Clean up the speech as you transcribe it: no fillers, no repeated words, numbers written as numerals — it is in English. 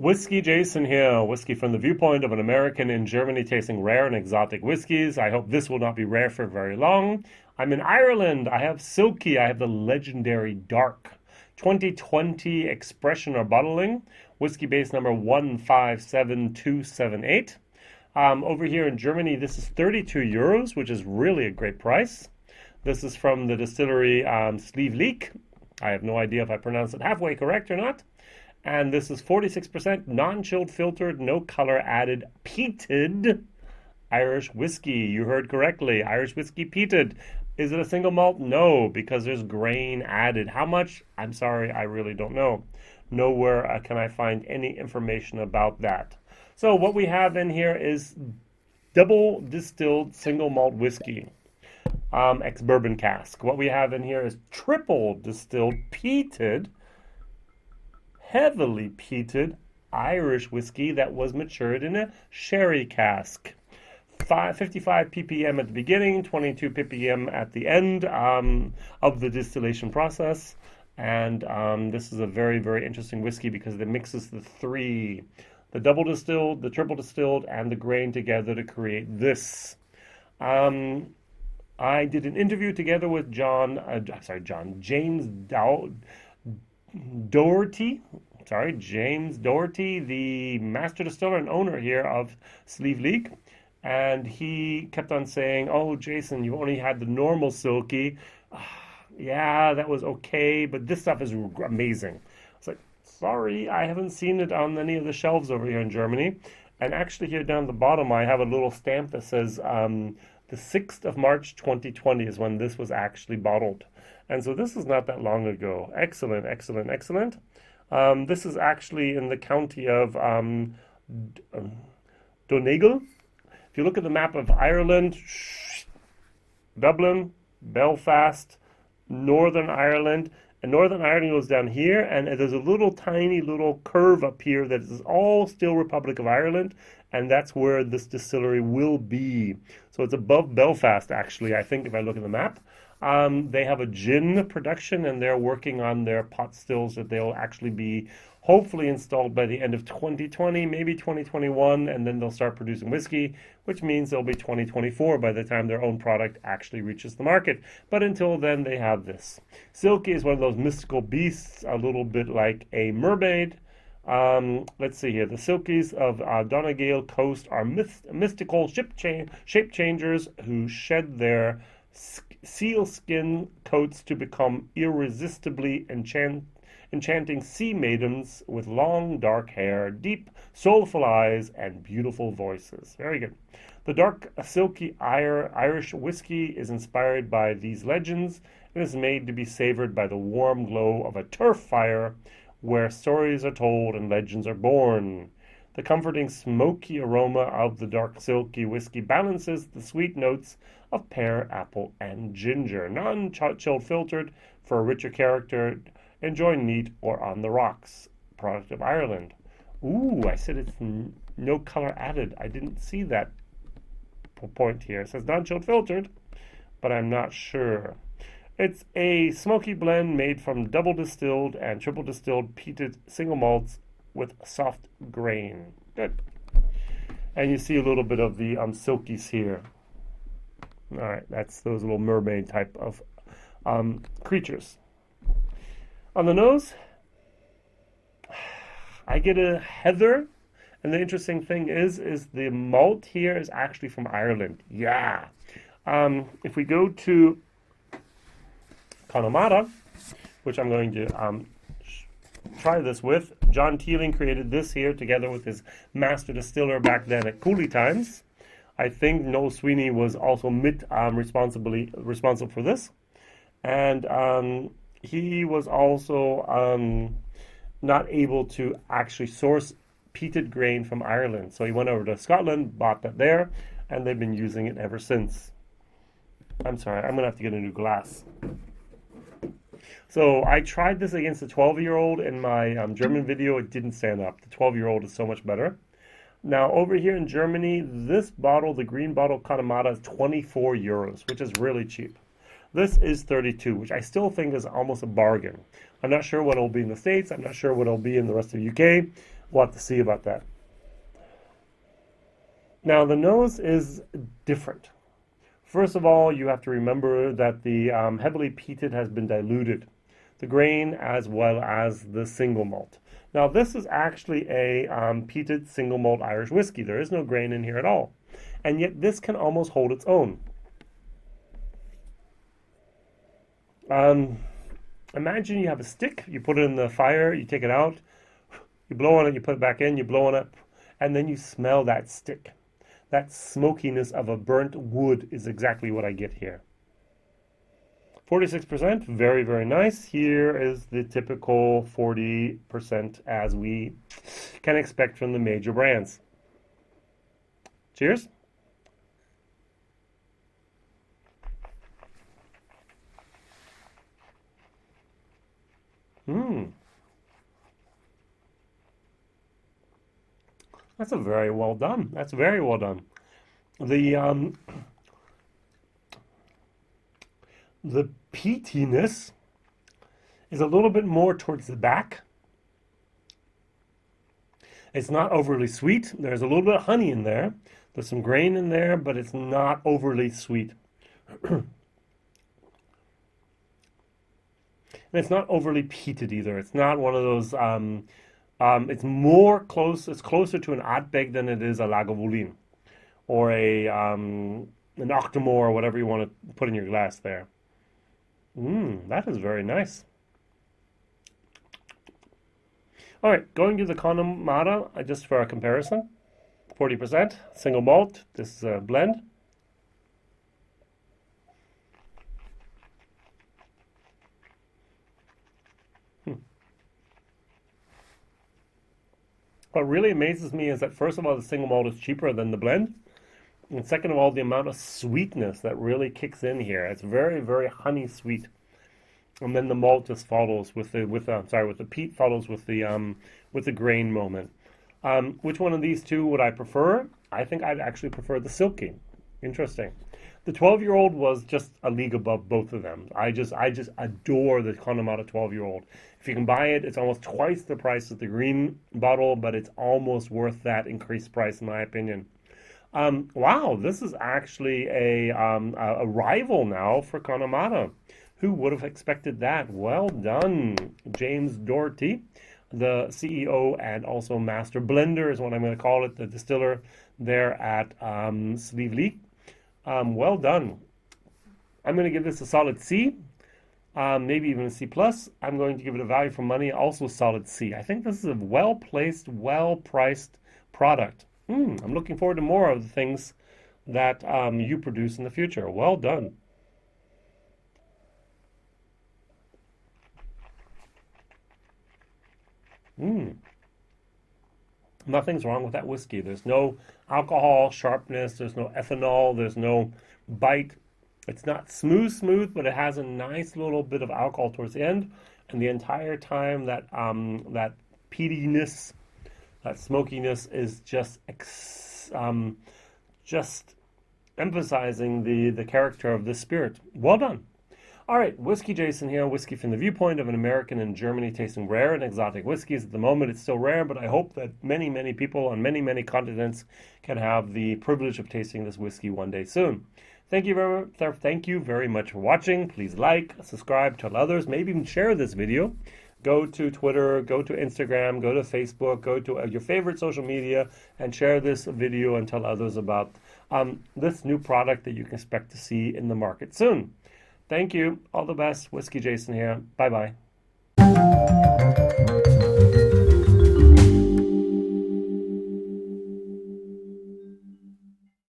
WhiskyJason here, whiskey from the viewpoint of an American in Germany tasting rare and exotic whiskeys. I hope this will not be rare for very long. I'm in Ireland. I have Silkie. I have the legendary dark 2020 expression or bottling, whiskey base number 157278. Over here in Germany, this is 32 euros, which is really a great price. This is from the distillery Sliabh Liag. I have no idea if I pronounced it halfway correct or not. And this is 46% non-chilled filtered, no color added, peated Irish whiskey. You heard correctly, Irish whiskey peated. Is it a single malt? No, because there's grain added. How much? I'm sorry, I really don't know. Nowhere can I find any information about that. So what we have in here is double distilled single malt whiskey, ex-bourbon cask. What we have in here is triple distilled peated, heavily peated Irish whiskey that was matured in a sherry cask. 55 ppm at the beginning, 22 ppm at the end of the distillation process. And this is a very, very interesting whiskey because it mixes the three, the double distilled, the triple distilled, and the grain together to create this. I did an interview together with James Doherty, the master distiller and owner here of Sliabh Liag. And he kept on saying, "Oh, Jason, you only had the normal Silkie. Yeah, that was okay, but this stuff is amazing." It's like, sorry, I haven't seen it on any of the shelves over here in Germany. And actually here down the bottom, I have a little stamp that says the 6th of March 2020 is when this was actually bottled. And so this is not that long ago. Excellent, excellent, excellent. This is actually in the county of Donegal. If you look at the map of Ireland, Dublin, Belfast, Northern Ireland, and Northern Ireland goes down here, and there's a little tiny little curve up here that is all still Republic of Ireland, and that's where this distillery will be. So it's above Belfast, actually, I think, if I look at the map. They have a gin production, and they're working on their pot stills that they'll actually be hopefully installed by the end of 2020, maybe 2021, and then they'll start producing whiskey, which means they'll be 2024 by the time their own product actually reaches the market. But until then, they have this. Silkie is one of those mystical beasts, a little bit like a mermaid. Let's see here. The Silkies of Donegal coast are mystical shape changers who shed their sealskin coats to become irresistibly enchanting sea maidens with long dark hair, deep soulful eyes, and beautiful voices. Very good. The dark silky Irish whiskey is inspired by these legends and is made to be savored by the warm glow of a turf fire where stories are told and legends are born. The comforting smoky aroma of the dark silky whiskey balances the sweet notes of pear, apple, and ginger. Non-chilled filtered for a richer character. Enjoy neat or on the rocks. Product of Ireland. Ooh, I said it's no color added. I didn't see that point here. It says non-chilled filtered, but I'm not sure. It's a smoky blend made from double distilled and triple distilled peated single malts with soft grain. Good. And you see a little bit of the Silkies here. All right, that's those little mermaid type of creatures. On the nose, I get a heather, and the interesting thing is the malt here is actually from Ireland. Yeah. If we go to Connemara, which I'm going to try this with, John Teeling created this here together with his master distiller back then at Cooley Times. I think Noel Sweeney was also responsible for this, and he was also not able to actually source peated grain from Ireland. So he went over to Scotland, bought that there, and they've been using it ever since. I'm sorry, I'm going to have to get a new glass. So I tried this against a 12-year-old in my German video. It didn't stand up. The 12-year-old is so much better. Now, over here in Germany, this bottle, the green bottle Connemara, is 24 euros, which is really cheap. This is 32, which I still think is almost a bargain. I'm not sure what it'll be in the States. I'm not sure what it'll be in the rest of the UK. We'll have to see about that. Now, the nose is different. First of all, you have to remember that the heavily peated has been diluted, the grain as well as the single malt. Now, this is actually a peated single malt Irish whiskey. There is no grain in here at all. And yet this can almost hold its own. Imagine you have a stick, you put it in the fire, you take it out, you blow on it, you put it back in, you blow on it, and then you smell that stick. That smokiness of a burnt wood is exactly what I get here. 46%, very, very nice. Here is the typical 40% as we can expect from the major brands. Cheers. That's a very well done. That's very well done. The peatiness is a little bit more towards the back. It's not overly sweet. There's a little bit of honey in there. There's some grain in there, but it's not overly sweet. And it's not overly peated either. It's not one of those. It's closer to an Ardbeg than it is a Lagavulin or an Octomore or whatever you want to put in your glass there. That is very nice. All right, going to the Connemara, just for a comparison. 40%, single malt, this is a blend. What really amazes me is that, first of all, the single malt is cheaper than the blend. And second of all, the amount of sweetness that really kicks in here. It's very, very honey sweet. And then the malt just follows with the peat follows with the grain moment. Which one of these two would I prefer? I think I'd actually prefer the Silkie. Interesting. The 12-year-old was just a league above both of them. I just adore the Connemara 12-year-old. If you can buy it, it's almost twice the price of the green bottle, but it's almost worth that increased price, in my opinion. Wow, this is actually a rival now for Connemara. Who would have expected that? Well done, James Doherty, the CEO and also master blender is what I'm going to call it, the distiller there at Sliabh Liag. Well done. I'm going to give this a solid C, maybe even a C+. I'm going to give it a value for money, also solid C. I think this is a well-placed, well-priced product. I'm looking forward to more of the things that you produce in the future. Well done. Nothing's wrong with that whiskey. There's no alcohol sharpness. There's no ethanol. There's no bite. It's not smooth, but it has a nice little bit of alcohol towards the end. And the entire time that that peatiness, that smokiness is just emphasizing the character of this spirit. Well done. All right, WhiskyJason here, whiskey from the viewpoint of an American in Germany tasting rare and exotic whiskeys. At the moment, it's still rare, but I hope that many, many people on many, many continents can have the privilege of tasting this whiskey one day soon. Thank you very much for watching. Please like, subscribe, tell others, maybe even share this video. Go to Twitter, go to Instagram, go to Facebook, go to your favorite social media and share this video and tell others about this new product that you can expect to see in the market soon. Thank you. All the best. WhiskyJason here. Bye-bye.